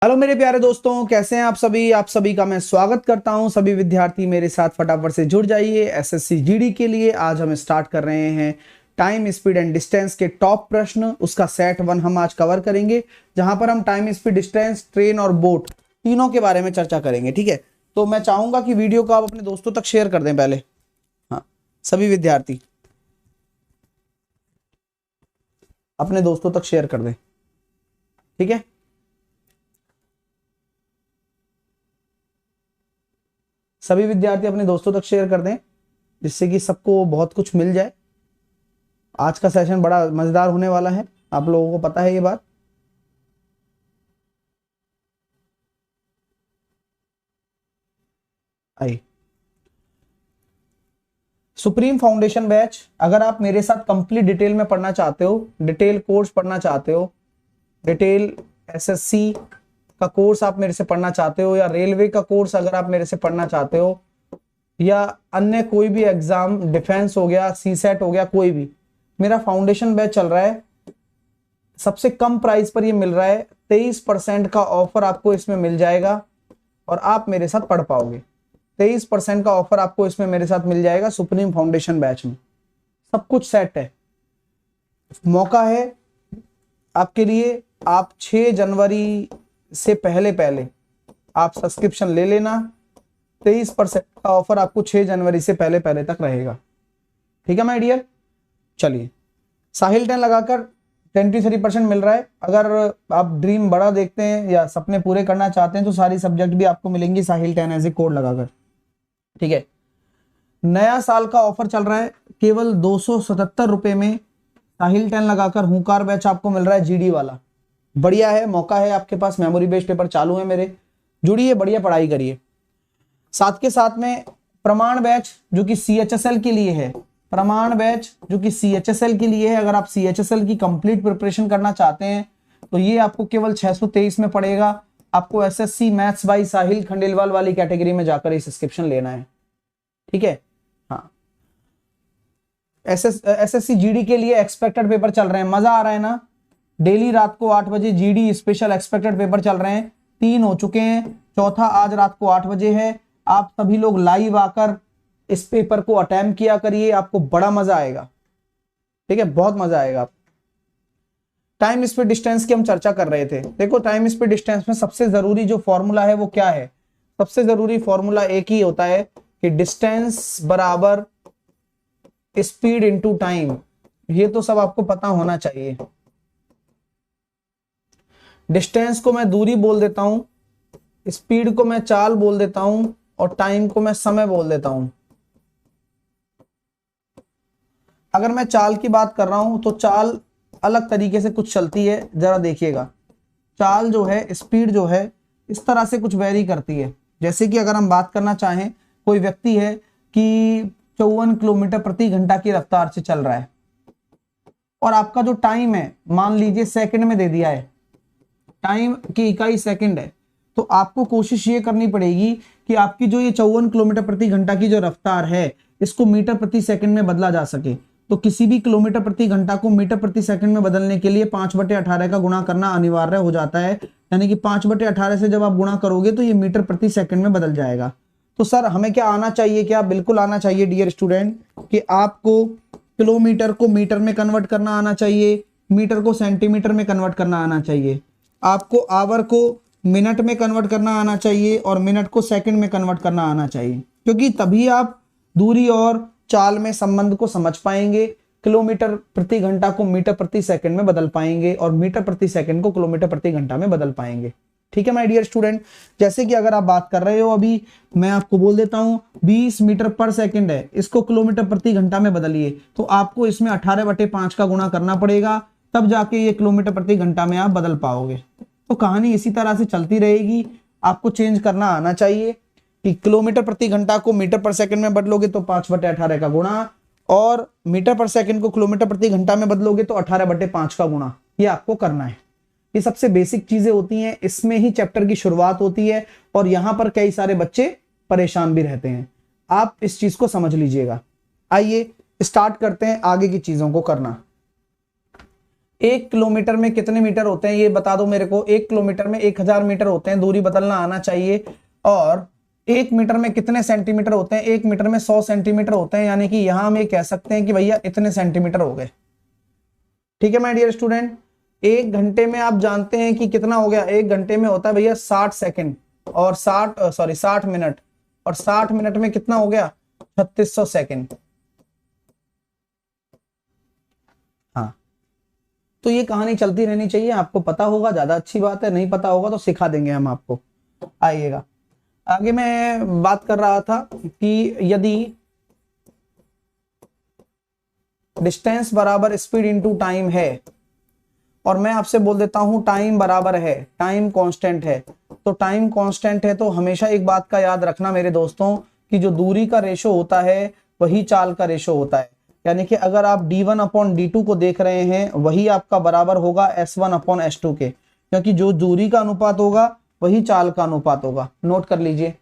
Hello मेरे प्यारे दोस्तों, कैसे हैं आप सभी का मैं स्वागत करता हूं। सभी विद्यार्थी मेरे साथ फटाफट से जुड़ जाइए। एसएससी जीडी के लिए आज हम स्टार्ट कर रहे हैं टाइम, स्पीड एंड डिस्टेंस के टॉप प्रश्न। उसका सेट 1 हम आज कवर करेंगे, जहां पर हम टाइम, स्पीड, डिस्टेंस, ट्रेन और बोट तीनों के बारे में चर्चा करेंगे। ठीक है, तो मैं चाहूंगा कि वीडियो को आप अपने दोस्तों तक शेयर कर दें पहले। हाँ, सभी विद्यार्थी अपने दोस्तों तक शेयर कर दें। ठीक है, सभी विद्यार्थी अपने दोस्तों तक शेयर कर दें, जिससे कि सबको बहुत कुछ मिल जाए। आज का सेशन बड़ा मजेदार होने वाला है, आप लोगों को पता है ये बात। आई सुप्रीम फाउंडेशन बैच, अगर आप मेरे साथ कंप्लीट डिटेल में पढ़ना चाहते हो, डिटेल कोर्स पढ़ना चाहते हो, डिटेल एसएससी का कोर्स आप मेरे से पढ़ना चाहते हो, या रेलवे का कोर्स अगर आप मेरे से पढ़ना चाहते हो, या अन्य कोई भी एग्जाम, डिफेंस हो गया, सीसेट हो गया, कोई भी, मेरा फाउंडेशन बैच चल रहा है। सबसे कम प्राइस पर ये मिल रहा है, 23% का ऑफर आपको इसमें मिल जाएगा और आप मेरे साथ पढ़ पाओगे। 23% का ऑफर आपको इसमें मेरे साथ मिल जाएगा सुप्रीम फाउंडेशन बैच में। सब कुछ सेट है, मौका है आपके लिए। आप 6 जनवरी से पहले आप सब्सक्रिप्शन ले लेना। 23% का ऑफर आपको 6 जनवरी से पहले तक रहेगा। ठीक है माय डियर, चलिए। साहिल 10 लगाकर 23% मिल रहा है। अगर आप ड्रीम बड़ा देखते हैं या सपने पूरे करना चाहते हैं तो सारी सब्जेक्ट भी आपको मिलेंगी साहिल 10 ऐसे कोड लगाकर। ठीक है, नया साल का ऑफर चल रहा है, केवल 277 रुपए में साहिल 10 लगाकर हुंकार बैच आपको मिल रहा है, जीडी वाला। बढ़िया है, मौका है आपके पास। मेमोरी बेस्ड पेपर चालू है मेरे, जुड़िए, बढ़िया पढ़ाई करिए। साथ के साथ में प्रमाण बैच जो कि सीएचएसएल के लिए है, प्रमाण बैच जो कि सीएचएसएल के लिए है। अगर आप सीएचएसएल की कंप्लीट प्रिपरेशन करना चाहते हैं तो ये आपको केवल 623 में पड़ेगा। आपको एसएससी मैथ्स बाय साहिल खंडेलवाल वाली कैटेगरी में जाकर ये सब्सक्रिप्शन लेना है। ठीक है, हाँ। एसएससी जीडी के लिए एक्सपेक्टेड पेपर चल रहे हैं, मजा आ रहा है ना। डेली रात को 8 बजे जीडी स्पेशल एक्सपेक्टेड पेपर चल रहे हैं। 3 हो चुके हैं, चौथा आज रात को 8 बजे है। आप सभी लोग लाइव आकर इस पेपर को अटेम्प्ट किया करिए, आपको बड़ा मजा आएगा। ठीक है, बहुत मजा आएगा। टाइम, स्पीड, डिस्टेंस की हम चर्चा कर रहे थे। देखो, टाइम, स्पीड, डिस्टेंस में सबसे जरूरी जो फॉर्मूला है वो क्या है? सबसे जरूरी फॉर्मूला एक ही होता है कि डिस्टेंस बराबर स्पीड इंटू टाइम। ये तो सब आपको पता होना चाहिए। डिस्टेंस को मैं दूरी बोल देता हूं, स्पीड को मैं चाल बोल देता हूं, और टाइम को मैं समय बोल देता हूं। अगर मैं चाल की बात कर रहा हूं तो चाल अलग तरीके से कुछ चलती है, जरा देखिएगा। चाल जो है, स्पीड जो है, इस तरह से कुछ वेरी करती है। जैसे कि अगर हम बात करना चाहें, कोई व्यक्ति है कि 54 किलोमीटर प्रति घंटा की रफ्तार से चल रहा है और आपका जो टाइम है मान लीजिए सेकंड में दे दिया है, टाइम की इकाई सेकंड है, तो आपको कोशिश ये करनी पड़ेगी कि आपकी जो ये 54 किलोमीटर प्रति घंटा की जो रफ्तार है इसको मीटर प्रति सेकंड में बदला जा सके। तो किसी भी किलोमीटर प्रति घंटा को मीटर प्रति सेकंड में बदलने के लिए 5/18 का गुणा करना अनिवार्य हो जाता है। यानी कि 5/18 से जब आप गुणा करोगे तो ये मीटर प्रति सेकंड में बदल जाएगा। तो सर हमें क्या आना चाहिए? क्या बिल्कुल आना चाहिए डियर स्टूडेंट, कि आपको किलोमीटर को मीटर में कन्वर्ट करना आना चाहिए, मीटर को सेंटीमीटर में कन्वर्ट करना आना चाहिए, आपको आवर को मिनट में कन्वर्ट करना आना चाहिए और मिनट को सेकंड में कन्वर्ट करना आना चाहिए, क्योंकि तभी आप दूरी और चाल में संबंध को समझ पाएंगे। किलोमीटर प्रति घंटा को मीटर प्रति सेकंड में बदल पाएंगे और मीटर प्रति सेकंड को किलोमीटर प्रति घंटा में बदल पाएंगे। ठीक है माय डियर स्टूडेंट, जैसे कि अगर आप बात कर रहे हो, अभी मैं आपको बोल देता हूं 20 मीटर पर सेकंड है, इसको किलोमीटर प्रति घंटा में बदलिए, तो आपको इसमें 18/5 का गुणा करना पड़ेगा, तब जाके ये किलोमीटर प्रति घंटा में आप बदल पाओगे। तो कहानी इसी तरह से चलती रहेगी। आपको चेंज करना आना चाहिए कि किलोमीटर प्रति घंटा को मीटर पर सेकंड में बदलोगे तो 5/18 का गुणा, और मीटर पर सेकंड को किलोमीटर प्रति घंटा में बदलोगे तो 18/5 का गुणा। ये आपको करना है। ये सबसे बेसिक चीजें होती हैं, इसमें ही चैप्टर की शुरुआत होती है और यहां पर कई सारे बच्चे परेशान भी रहते हैं। आप इस चीज को समझ लीजिएगा। आइए स्टार्ट करते हैं आगे की चीजों को करना। 1 किलोमीटर में कितने मीटर होते हैं ये बता दो मेरे को। 1 किलोमीटर में 1000 मीटर होते हैं, दूरी बदलना आना चाहिए। और 1 मीटर में कितने सेंटीमीटर होते हैं? 1 मीटर में 100 सेंटीमीटर होते हैं, यानी कि यहां हम ये कह सकते हैं कि भैया इतने सेंटीमीटर हो गए। ठीक है माय डियर स्टूडेंट। 1 घंटे में आप जानते हैं कि कितना हो गया? 1 घंटे में होता है भैया 60 सेकंड और 60 मिनट, और 60 मिनट में कितना हो गया? 3600 सेकंड। हाँ, तो ये कहानी चलती रहनी चाहिए, आपको पता होगा ज्यादा अच्छी बात है, नहीं पता होगा तो सिखा देंगे हम आपको। आइएगा आगे, मैं बात कर रहा था कि यदि डिस्टेंस बराबर स्पीड इनटू टाइम है, और मैं आपसे बोल देता हूं टाइम बराबर है, टाइम कांस्टेंट है, तो टाइम कांस्टेंट है तो हमेशा एक बात का याद रखना मेरे दोस्तों कि जो दूरी का रेशो होता है वही चाल का रेशो होता है। यानी कि अगर आप d1 अपॉन d2 को देख रहे हैं, वही आपका बराबर होगा s1 अपॉन s2 के, क्योंकि जो दूरी का अनुपात होगा वही चाल का अनुपात होगा। नोट कर लीजिए।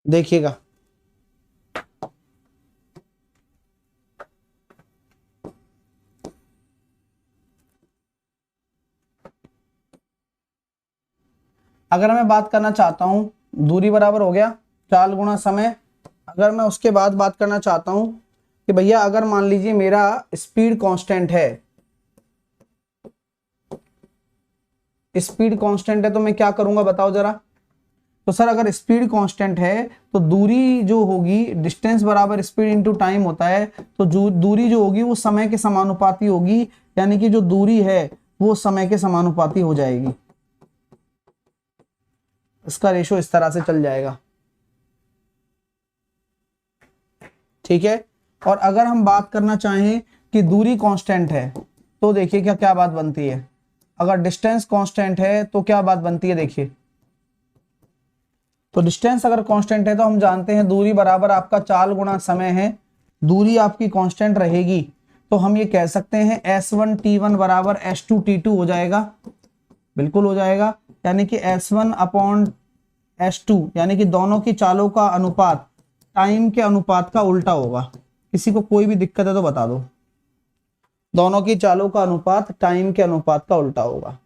देखिएगा, अगर मैं बात करना चाहता हूं, दूरी बराबर हो गया चाल गुणा समय। अगर मैं उसके बाद बात करना चाहता हूं कि भैया अगर मान लीजिए मेरा स्पीड कांस्टेंट है, स्पीड कांस्टेंट है तो मैं क्या करूंगा बताओ जरा। तो सर अगर स्पीड कांस्टेंट है तो दूरी जो होगी, डिस्टेंस बराबर स्पीड इनटू टाइम होता है, तो जो दूरी जो होगी वो समय के समानुपाती होगी, यानी कि जो दूरी है वो समय के समानुपाती हो जाएगी। इसका रेशो इस तरह से चल जाएगा। ठीक है, और अगर हम बात करना चाहें कि दूरी कांस्टेंट है, तो देखिए क्या क्या बात बनती है। अगर डिस्टेंस कांस्टेंट है तो क्या बात बनती है, देखिए। तो डिस्टेंस अगर कांस्टेंट है तो हम जानते हैं दूरी बराबर आपका चाल गुणा समय है। दूरी आपकी कांस्टेंट रहेगी तो हम ये कह सकते हैं S1T1 बराबर S2T2 हो जाएगा। बिल्कुल हो जाएगा, यानी कि S1 अपॉन S2, यानी कि दोनों की चालों का अनुपात टाइम के अनुपात का उल्टा होगा। किसी को कोई भी दिक्कत है तो बता दो। दोनों की चालों का अनुपात टाइम के अनुपात का उल्टा होगा।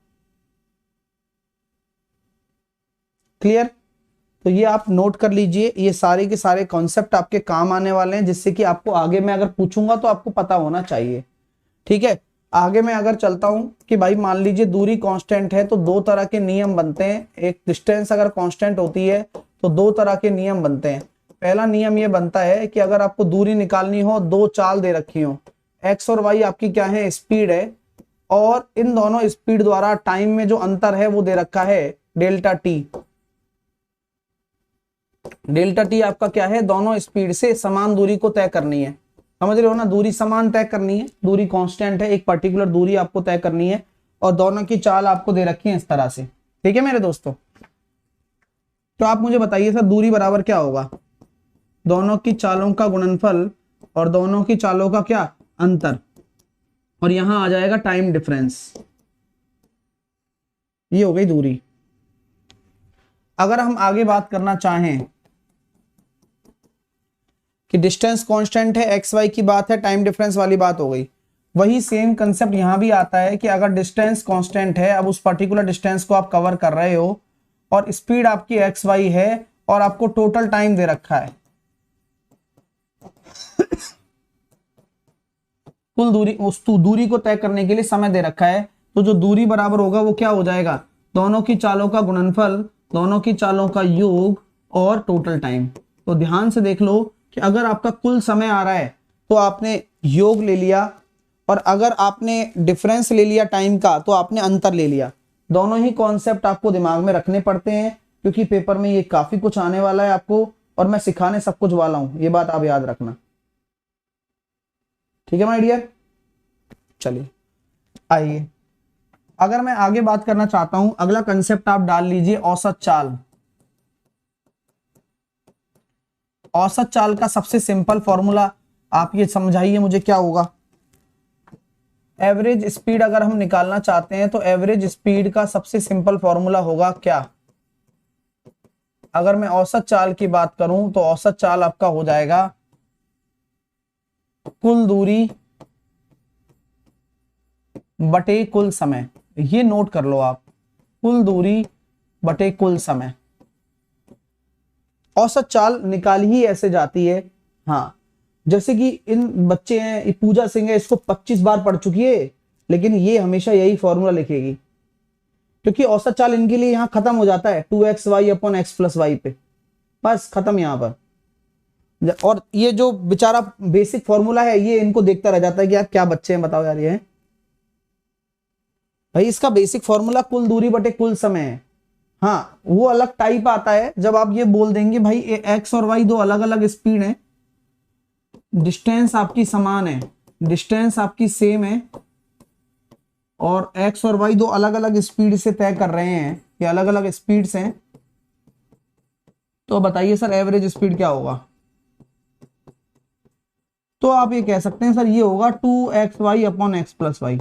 क्लियर? तो ये आप नोट कर लीजिए, ये सारे के सारे कॉन्सेप्ट आपके काम आने वाले हैं, जिससे कि आपको आगे मैं अगर पूछूंगा तो आपको पता होना चाहिए। ठीक है, आगे मैं अगर चलता हूं कि भाई मान लीजिए दूरी कांस्टेंट है तो दो तरह के नियम बनते हैं। एक, डिस्टेंस अगर कांस्टेंट होती है तो दो तरह के नियम बनते हैं। पहला नियम ये बनता है कि अगर आपको दूरी निकालनी हो, दो चाल दे रखी हो, एक्स और वाई आपकी क्या है, स्पीड है, और इन दोनों स्पीड द्वारा टाइम में जो अंतर है वो दे रखा है डेल्टा टी। डेल्टा टी आपका क्या है, दोनों स्पीड से समान दूरी को तय करनी है। समझ रहे हो ना, दूरी समान तय करनी है, दूरी कांस्टेंट है, एक पर्टिकुलर दूरी आपको तय करनी है, और दोनों की चाल आपको दे रखी है इस तरह से। ठीक है मेरे दोस्तों, तो आप मुझे बताइए सर दूरी बराबर क्या होगा, दोनों की चालों का गुणनफल और दोनों की चालों का क्या, अंतर, और यहां आ जाएगा टाइम डिफरेंस। ये हो गई दूरी। अगर हम आगे बात करना चाहें कि डिस्टेंस कांस्टेंट है, एक्स वाई की बात है, टाइम डिफरेंस वाली बात हो गई, वही सेम कंसेप्ट यहां भी आता है कि अगर डिस्टेंस कांस्टेंट है, अब उस पर्टिकुलर डिस्टेंस को आप कवर कर रहे हो और स्पीड आपकी एक्स वाई है और आपको टोटल टाइम दे रखा है, कुल दूरी, उस दूरी को तय करने के लिए समय दे रखा है, तो जो दूरी बराबर होगा वो क्या हो जाएगा, दोनों की चालों का गुणनफल, दोनों की चालों का योग और टोटल टाइम। तो ध्यान से देख लो कि अगर आपका कुल समय आ रहा है तो आपने योग ले लिया, और अगर आपने डिफरेंस ले लिया टाइम का तो आपने अंतर ले लिया। दोनों ही कॉन्सेप्ट आपको दिमाग में रखने पड़ते हैं, क्योंकि पेपर में ये काफी कुछ आने वाला है आपको, और मैं सिखाने सब कुछ वाला हूं, ये बात आप याद रखना। ठीक है माय डियर, चलिए आइए, अगर मैं आगे बात करना चाहता हूं, अगला कंसेप्ट आप डाल लीजिए औसत चाल। औसत चाल का सबसे सिंपल फॉर्मूला आप ये समझाइए मुझे, क्या होगा? एवरेज स्पीड अगर हम निकालना चाहते हैं तो एवरेज स्पीड का सबसे सिंपल फॉर्मूला होगा क्या? अगर मैं औसत चाल की बात करूं तो औसत चाल आपका हो जाएगा कुल दूरी बटे कुल समय। ये नोट कर लो आप, कुल दूरी बटे कुल समय। औसत चाल निकाली ही ऐसे जाती है। हाँ, जैसे कि इन बच्चे हैं, ये पूजा सिंह है, इसको 25 बार पढ़ चुकी है, लेकिन ये हमेशा यही फॉर्मूला लिखेगी, क्योंकि औसत चाल इनके लिए यहाँ खत्म हो जाता है 2xy upon x plus Y पे, बस खत्म यहाँ पर। और ये जो बेचारा बेसिक फॉर्मूला है ये इनको देखता रह जाता है कि यार क्या बच्चे हैं, बताओ यार ये। भाई इसका बेसिक फॉर्मूला कुल दूरी बटे कुल समय है। हाँ, वो अलग टाइप आता है जब आप ये बोल देंगे भाई एक्स और वाई दो अलग अलग स्पीड है, डिस्टेंस आपकी समान है, डिस्टेंस आपकी सेम है, और एक्स और वाई दो अलग अलग स्पीड से तय कर रहे हैं, ये अलग अलग स्पीड्स हैं, तो बताइए सर एवरेज स्पीड क्या होगा? तो आप ये कह सकते हैं सर ये होगा 2xy upon x plus Y.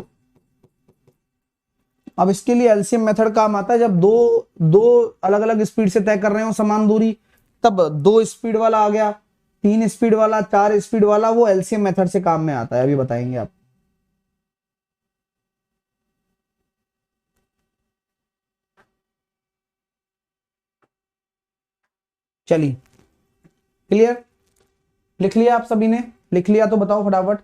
अब इसके लिए एलसीएम मेथड काम आता है जब दो दो अलग अलग स्पीड से तय कर रहे हो समान दूरी, तब दो स्पीड वाला आ गया, तीन स्पीड वाला, चार स्पीड वाला, वो एलसीएम मेथड से काम में आता है, अभी बताएंगे आप। चलिए, क्लियर? लिख लिया आप सभी ने? लिख लिया तो बताओ फटाफट।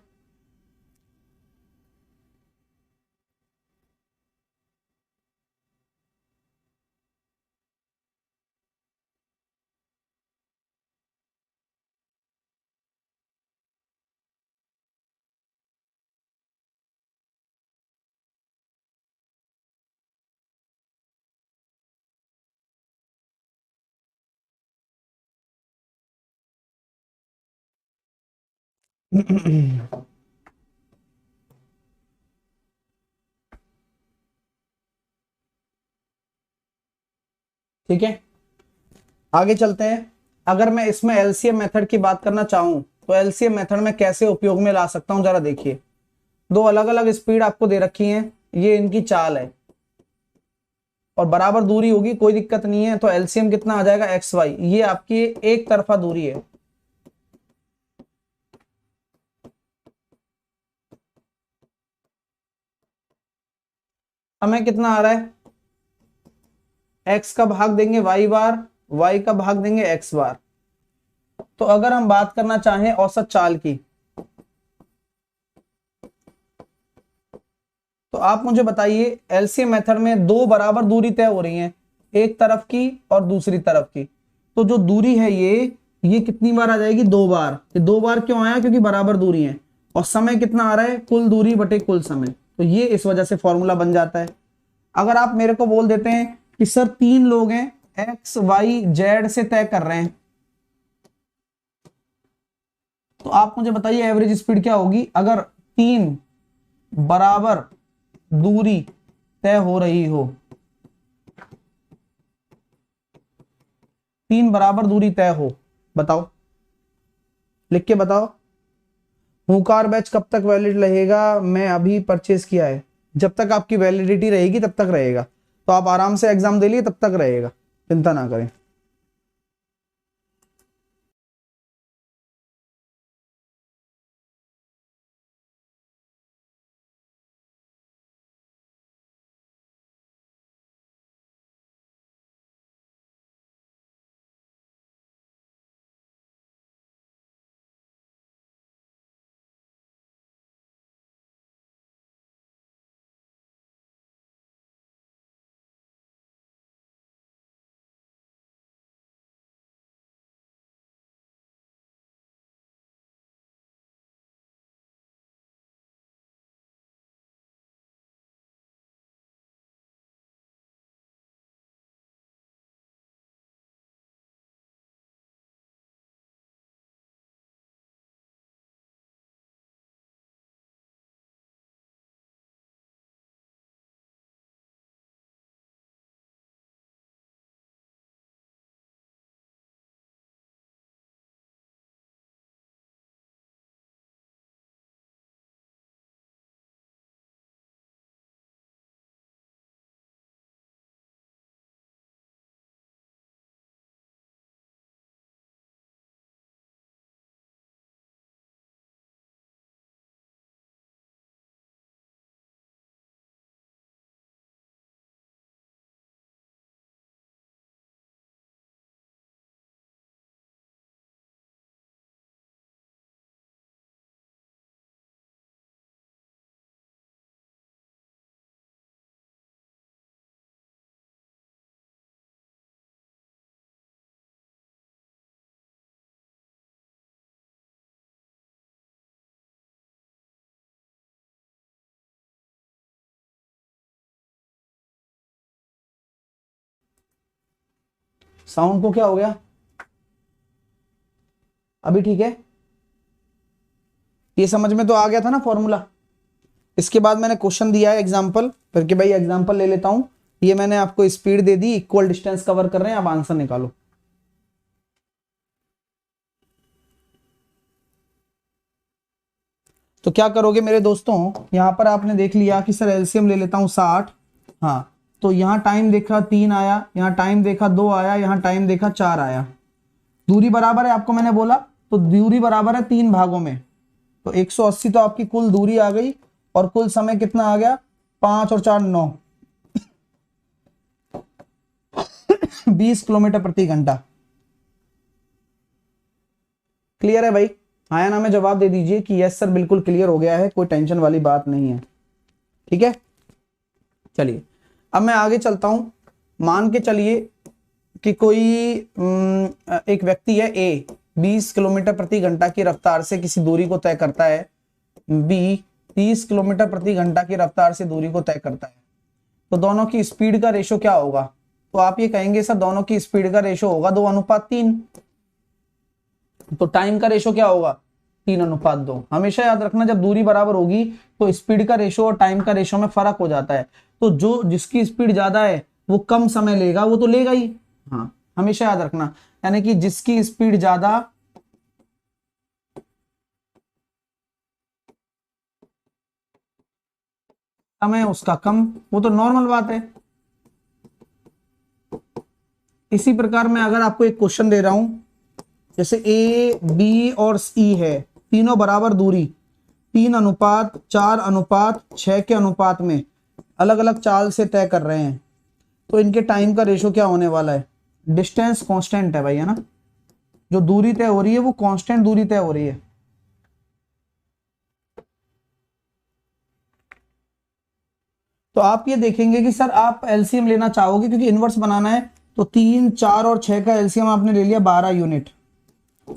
ठीक है, आगे चलते हैं। अगर मैं इसमें एलसीएम मेथड की बात करना चाहूं तो एलसीएम मेथड में कैसे उपयोग में ला सकता हूं, जरा देखिए। दो अलग अलग स्पीड आपको दे रखी हैं, ये इनकी चाल है और बराबर दूरी होगी, कोई दिक्कत नहीं है, तो एलसीएम कितना आ जाएगा एक्स वाई, ये आपकी एक तरफा दूरी है। समय कितना आ रहा है? एक्स का भाग देंगे वाई बार, वाई का भाग देंगे एक्स बार। तो अगर हम बात करना चाहें औसत चाल की, तो आप मुझे बताइए एलसीएम मेथड में दो बराबर दूरी तय हो रही हैं, एक तरफ की और दूसरी तरफ की, तो जो दूरी है ये कितनी बार आ जाएगी? दो बार। ये दो बार क्यों आया? क्योंकि बराबर दूरी है। और समय कितना आ रहा है? कुल दूरी बटे कुल समय, तो ये इस वजह से फॉर्मूला बन जाता है। अगर आप मेरे को बोल देते हैं कि सर तीन लोग हैं, एक्स वाई जेड से तय कर रहे हैं, तो आप मुझे बताइए एवरेज स्पीड क्या होगी अगर तीन बराबर दूरी तय हो रही हो? तीन बराबर दूरी तय हो, बताओ, लिख के बताओ। हुकार बैच कब तक वैलिड रहेगा? मैं अभी परचेस किया है, जब तक आपकी वैलिडिटी रहेगी तब तक रहेगा, तो आप आराम से एग्जाम दे लिए तब तक रहेगा, चिंता ना करें। साउंड को क्या हो गया? अभी ठीक है? ये समझ में तो आ गया था ना फॉर्मूला। इसके बाद मैंने क्वेश्चन दिया है एग्जाम्पल, फिर कि भाई एग्जाम्पल ले लेता हूं। ये मैंने आपको स्पीड दे दी, इक्वल डिस्टेंस कवर कर रहे हैं, अब आंसर निकालो। तो क्या करोगे मेरे दोस्तों, यहां पर आपने देख लिया कि सर एलसीएम ले लेता हूं 60। हाँ, तो यहां टाइम देखा 3 आया, यहां टाइम देखा 2 आया, यहां टाइम देखा 4 आया। दूरी बराबर है आपको मैंने बोला, तो दूरी बराबर है 3 भागों में, तो 180 तो आपकी कुल दूरी आ गई, और कुल समय कितना आ गया? 5 और 4 9 20 किलोमीटर प्रति घंटा। क्लियर है भाई? आया ना में जवाब दे दीजिए कि यस सर बिल्कुल क्लियर हो गया है, कोई टेंशन वाली बात नहीं है। ठीक है, चलिए अब मैं आगे चलता हूं। मान के चलिए कि कोई एक व्यक्ति है ए, 20 किलोमीटर प्रति घंटा की रफ्तार से किसी दूरी को तय करता है, बी 30 किलोमीटर प्रति घंटा की रफ्तार से दूरी को तय करता है। तो दोनों की स्पीड का रेशो क्या होगा? तो आप ये कहेंगे सर दोनों की स्पीड का रेशो होगा 2:3। तो टाइम का रेशो क्या होगा? 3:2। हमेशा याद रखना, जब दूरी बराबर होगी तो स्पीड का रेशो और टाइम का रेशो में फर्क हो जाता है। तो जो जिसकी स्पीड ज्यादा है वो कम समय लेगा, वो तो लेगा ही। हाँ, हमेशा याद रखना, यानी कि जिसकी स्पीड ज्यादा समय उसका कम, वो तो नॉर्मल बात है। इसी प्रकार मैं अगर आपको एक क्वेश्चन दे रहा हूं, जैसे ए बी और सी है, तीनों बराबर दूरी 3:4:6 के अनुपात में अलग अलग चाल से तय कर रहे हैं, तो इनके टाइम का रेशो क्या होने वाला है? डिस्टेंस कांस्टेंट है भाई, है ना? जो दूरी तय हो रही है वो कांस्टेंट दूरी तय हो रही है। तो आप ये देखेंगे कि सर आप एलसीएम लेना चाहोगे क्योंकि इनवर्स बनाना है, तो 3 4 और 6 का एलसीएम आपने ले लिया 12 यूनिट।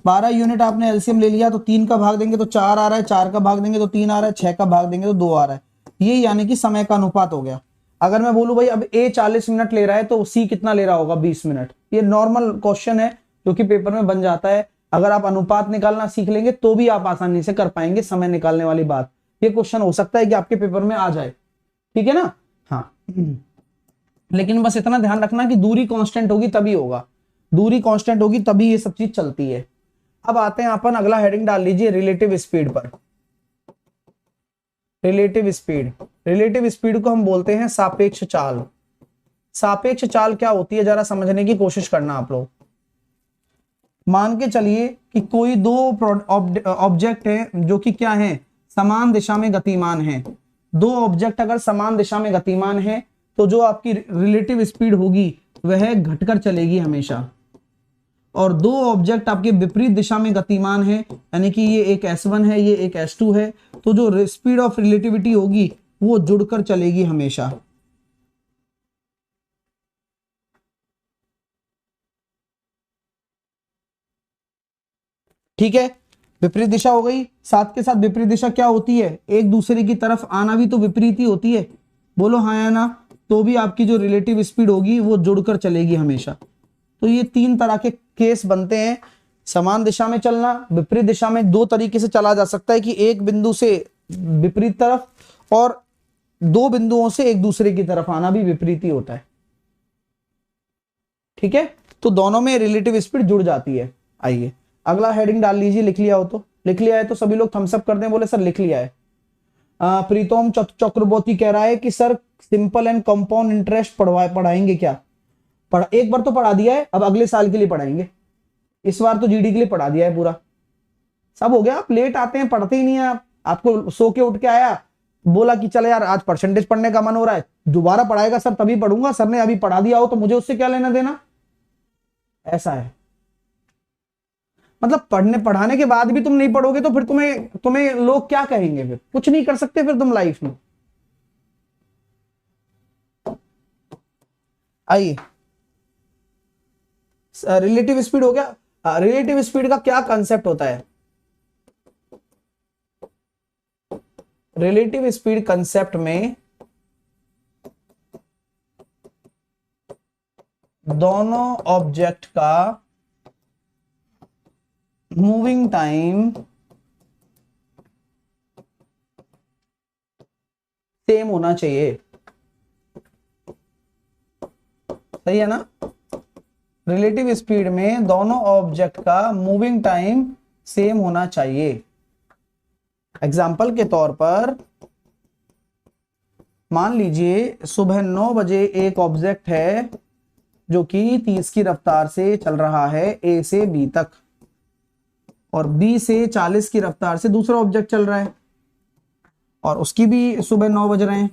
12 यूनिट आपने एलसीएम ले लिया, तो 3 का भाग देंगे तो 4 आ रहा है, 4 का भाग देंगे तो 3 आ रहा है, 6 का भाग देंगे तो 2 आ रहा है। ये यानी कि समय का अनुपात हो गया। अगर मैं बोलूं भाई अब ए 40 मिनट ले रहा है तो सी कितना ले रहा होगा? 20 मिनट। ये नॉर्मल क्वेश्चन है जो कि पेपर में बन जाता है। अगर आप अनुपात निकालना सीख लेंगे तो भी आप आसानी से कर पाएंगे, समय निकालने वाली बात। ये क्वेश्चन हो सकता है कि आपके पेपर में आ जाए, ठीक है ना? हाँ, लेकिन बस इतना ध्यान रखना कि दूरी कांस्टेंट होगी तभी होगा, दूरी कांस्टेंट होगी तभी ये सब चीज चलती है। अब आते हैं अपन, अगला हेडिंग डाल लीजिए रिलेटिव स्पीड पर। रिलेटिव स्पीड, रिलेटिव स्पीड को हम बोलते हैं सापेक्ष चाल। सापेक्ष चाल क्या होती है जरा समझने की कोशिश करना आप लोग। मान के चलिए कि कोई दो ऑब्जेक्ट है जो कि क्या है? समान दिशा में गतिमान है। दो ऑब्जेक्ट अगर समान दिशा में गतिमान है तो जो आपकी रिलेटिव स्पीड होगी वह घटकर चलेगी हमेशा। और दो ऑब्जेक्ट आपके विपरीत दिशा में गतिमान है, यानी कि ये एक S1 है, ये एक S2 है, तो जो स्पीड ऑफ रिलेटिविटी होगी वो जुड़कर चलेगी हमेशा। ठीक है, विपरीत दिशा हो गई, साथ के साथ विपरीत दिशा क्या होती है? एक दूसरे की तरफ आना भी तो विपरीत ही होती है। बोलो हाँ या ना? तो भी आपकी जो रिलेटिव स्पीड होगी वो जुड़कर चलेगी हमेशा। तो ये तीन तरह के केस बनते हैं। समान दिशा में चलना, विपरीत दिशा में दो तरीके से चला जा सकता है कि एक बिंदु से विपरीत तरफ, और दो बिंदुओं से एक दूसरे की तरफ आना भी विपरीत ही होता है। ठीक है, तो दोनों में रिलेटिव स्पीड जुड़ जाती है। आइए अगला हेडिंग डाल लीजिए, लिख लिया हो तो? लिख लिया है तो सभी लोग थम्स अप कर दें, बोले सर लिख लिया है। प्रीतम चक्रवर्ती कह रहा है कि sir simple and compound interest पढ़ाएंगे क्या? एक बार तो पढ़ा दिया है, अब अगले साल के लिए पढ़ाएंगे। इस बार तो जीडी के लिए पढ़ा दिया है पूरा, सब हो गया। आप लेट आते हैं, पढ़ते ही नहीं है। आपको सो के उठ के आया, बोला कि चले यार आज परसेंटेज पढ़ने का मन हो रहा है, दोबारा पढ़ाएगा सर तभी पढ़ूंगा, सर ने अभी पढ़ा दिया हो तो मुझे उससे क्या लेना देना? ऐसा है। मतलब पढ़ाने के बाद भी तुम नहीं पढ़ोगे तो फिर तुम्हें तुम्हें लोग क्या कहेंगे? फिर कुछ नहीं कर सकते फिर तुम लाइफ में। आइए, रिलेटिव स्पीड हो गया। रिलेटिव स्पीड का क्या कंसेप्ट होता है? रिलेटिव स्पीड कंसेप्ट में दोनों ऑब्जेक्ट का मूविंग टाइम सेम होना चाहिए। सही है ना? रिलेटिव स्पीड में दोनों ऑब्जेक्ट का मूविंग टाइम सेम होना चाहिए। एग्जाम्पल के तौर पर मान लीजिए सुबह 9 बजे एक ऑब्जेक्ट है जो कि 30 की रफ्तार से चल रहा है ए से बी तक, और बी से 40 की रफ्तार से दूसरा ऑब्जेक्ट चल रहा है और उसकी भी सुबह 9 बज रहे हैं।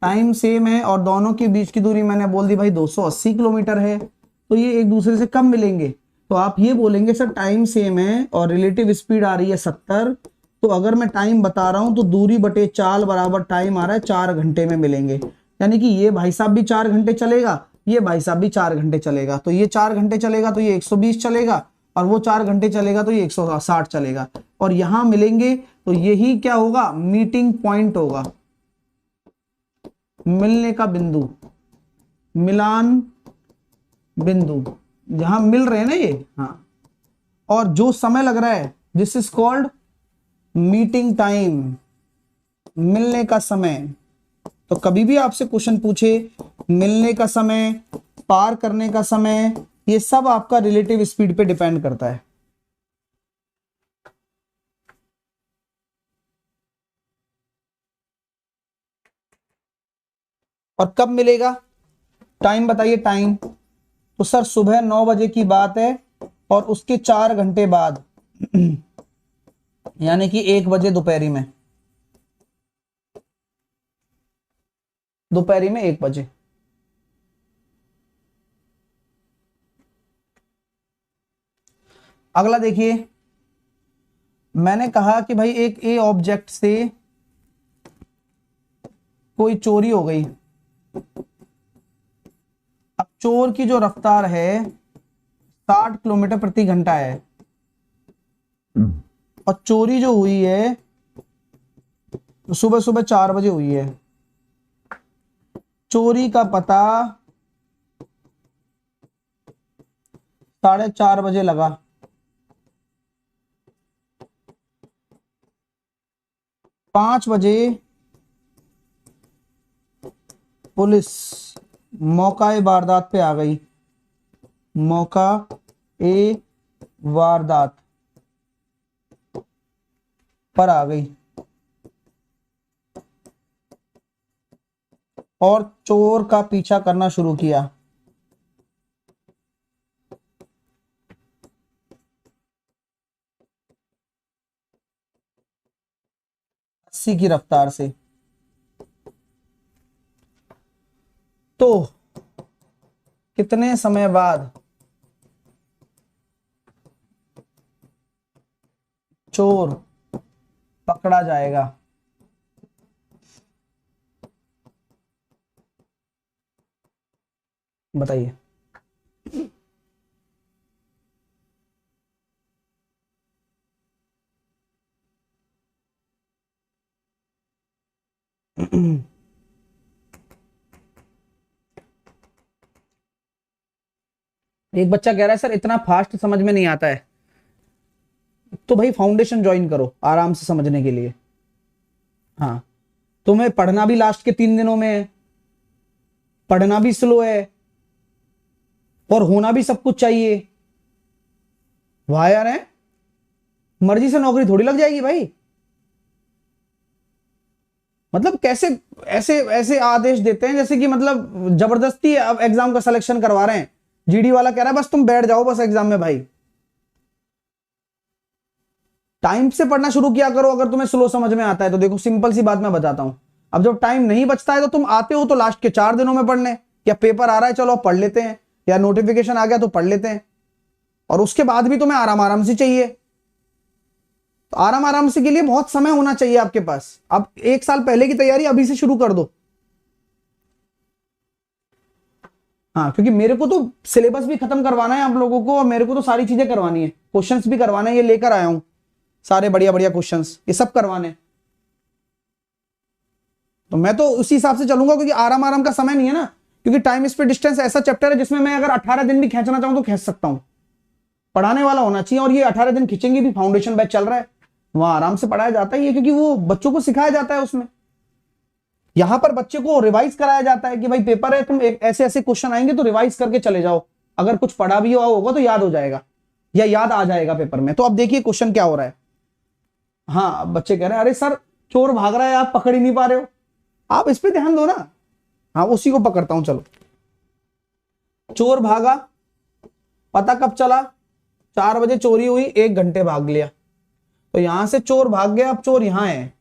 टाइम सेम है और दोनों के बीच की दूरी मैंने बोल दी भाई 280 किलोमीटर है, तो ये एक दूसरे से कब मिलेंगे? तो आप ये बोलेंगे सर टाइम सेम है और रिलेटिव स्पीड आ रही है 70, तो अगर मैं टाइम बता रहा हूं तो दूरी बटे चाल बराबर टाइम आ रहा है 4 घंटे में मिलेंगे। यानी कि ये भाई साहब भी 4 घंटे चलेगा, ये भाई साहब भी 4 घंटे चलेगा, तो ये 4 घंटे चलेगा तो ये 120 चलेगा, और वो 4 घंटे चलेगा तो ये 160 चलेगा, और यहां मिलेंगे। तो यही क्या होगा? मीटिंग पॉइंट होगा, मिलने का बिंदु, मिलान बिंदु, जहां मिल रहे हैं ना ये। हाँ, और जो समय लग रहा है this is called meeting time, मिलने का समय। तो कभी भी आपसे क्वेश्चन पूछे मिलने का समय, पार करने का समय, ये सब आपका रिलेटिव स्पीड पे डिपेंड करता है। और कब मिलेगा? टाइम बताइए टाइम। तो सर सुबह 9 बजे की बात है और उसके 4 घंटे बाद यानी कि 1 बजे दोपहरी में, दोपहरी में 1 बजे। अगला देखिए, मैंने कहा कि भाई एक ए ऑब्जेक्ट से कोई चोरी हो गई। अब चोर की जो रफ्तार है 60 किलोमीटर प्रति घंटा है, और चोरी जो हुई है सुबह सुबह 4 बजे हुई है। चोरी का पता 4:30 बजे लगा, 5 बजे पुलिस मौका ए वारदात पे आ गई, मौका ए वारदात पर आ गई और चोर का पीछा करना शुरू किया। 80 की रफ्तार से। तो कितने समय बाद चोर पकड़ा जाएगा? बताइए। एक बच्चा कह रहा है सर इतना फास्ट समझ में नहीं आता है, तो भाई फाउंडेशन ज्वाइन करो आराम से समझने के लिए। हाँ, तुम्हें पढ़ना भी लास्ट के 3 दिनों में है, पढ़ना भी स्लो है और होना भी सब कुछ चाहिए। वाह यार, है मर्जी से नौकरी थोड़ी लग जाएगी भाई। मतलब कैसे ऐसे ऐसे आदेश देते हैं जैसे कि मतलब जबरदस्ती अब एग्जाम का सिलेक्शन करवा रहे हैं। जीडी वाला कह रहा है बस तुम बैठ जाओ बस एग्जाम में। भाई टाइम से पढ़ना शुरू किया करो अगर तुम्हें स्लो समझ में आता है तो। देखो सिंपल सी बात मैं बताता हूं, अब जब टाइम नहीं बचता है तो तुम आते हो तो लास्ट के 4 दिनों में पढ़ने, या पेपर आ रहा है चलो पढ़ लेते हैं, या नोटिफिकेशन आ गया तो पढ़ लेते हैं, और उसके बाद भी तुम्हें आराम आराम से चाहिए। तो आराम आराम से के लिए बहुत समय होना चाहिए आपके पास। अब 1 साल पहले की तैयारी अभी से शुरू कर दो। हाँ, क्योंकि मेरे को तो सिलेबस भी खत्म करवाना है आप लोगों को, और मेरे को तो सारी चीजें करवानी है, क्वेश्चंस भी करवाना है। ये लेकर आया हूं सारे बढ़िया बढ़िया क्वेश्चंस, ये सब करवाने। तो मैं तो उसी हिसाब से चलूंगा क्योंकि आराम आराम का समय नहीं है ना। क्योंकि टाइम स्पीड डिस्टेंस ऐसा चैप्टर है जिसमें मैं अगर 18 दिन भी खींचना चाहूं तो खींच सकता हूं। पढ़ाने वाला होना चाहिए, और ये 18 दिन खींचेंगे भी, फाउंडेशन बैच चल रहा है, वहां आराम से पढ़ाया जाता है ये, क्योंकि वो बच्चों को सिखाया जाता है उसमें। यहां पर बच्चे को रिवाइज कराया जाता है कि भाई पेपर है, तुम एक ऐसे ऐसे क्वेश्चन आएंगे तो रिवाइज करके चले जाओ, अगर कुछ पढ़ा भी हुआ होगा तो याद हो जाएगा या याद आ जाएगा पेपर में। तो अब देखिए क्वेश्चन क्या हो रहा है। हाँ, अब बच्चे कह रहे हैं अरे सर चोर भाग रहा है, आप पकड़ ही नहीं पा रहे हो, आप इस पे ध्यान दो ना। हाँ, उसी को पकड़ता हूं, चलो। चोर भागा, पता कब चला, 4 बजे चोरी हुई, 1 घंटे भाग लिया, तो यहां से चोर भाग गया, अब चोर यहां है।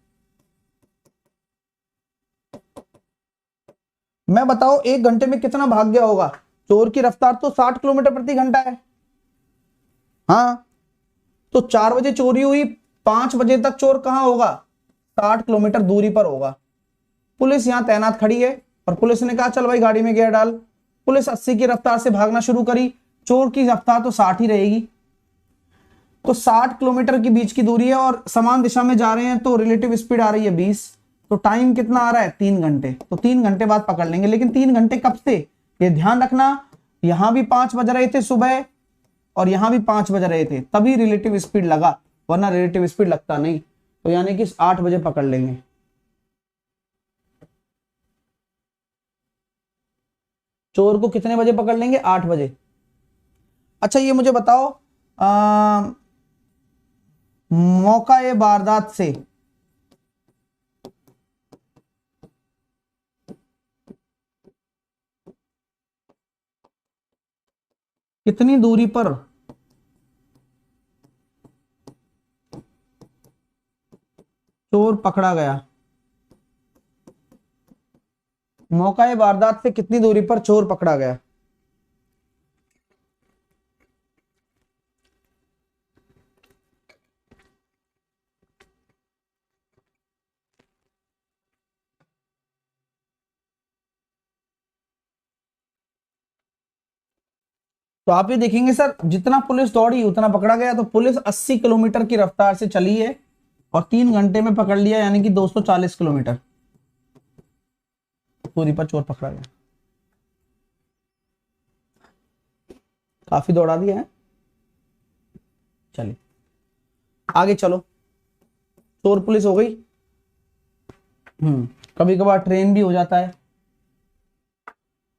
मैं बताओ 1 घंटे में कितना भाग गया होगा। चोर की रफ्तार तो 60 किलोमीटर प्रति घंटा है। हाँ, तो 4 बजे चोरी हुई, 5 बजे तक चोर कहां होगा, 60 किलोमीटर दूरी पर होगा। पुलिस यहां तैनात खड़ी है और पुलिस ने कहा चल भाई गाड़ी में गियर डाल। पुलिस 80 की रफ्तार से भागना शुरू करी, चोर की रफ्तार तो 60 ही रहेगी। तो 60 किलोमीटर के बीच की दूरी है और समान दिशा में जा रहे हैं, तो रिलेटिव स्पीड आ रही है 20। तो टाइम कितना आ रहा है, 3 घंटे। तो 3 घंटे बाद पकड़ लेंगे, लेकिन 3 घंटे कब से, ये ध्यान रखना, यहां भी 5 बज रहे थे सुबह और यहां भी 5 बज रहे थे, तभी रिलेटिव स्पीड लगा, वरना रिलेटिव स्पीड लगता नहीं। तो यानी कि 8 बजे पकड़ लेंगे। चोर को कितने बजे पकड़ लेंगे, 8 बजे। अच्छा ये मुझे बताओ, मौका ए वारदात से कितनी दूरी पर चोर पकड़ा गया, मौका ए वारदात से कितनी दूरी पर चोर पकड़ा गया। तो आप ये देखेंगे सर, जितना पुलिस दौड़ी उतना पकड़ा गया। तो पुलिस 80 किलोमीटर की रफ्तार से चली है और 3 घंटे में पकड़ लिया, यानी कि 240 किलोमीटर दूरी पर चोर पकड़ा गया। काफी दौड़ा दिया है, चलिए आगे चलो। चोर पुलिस हो गई। कभी कभार ट्रेन भी हो जाता है,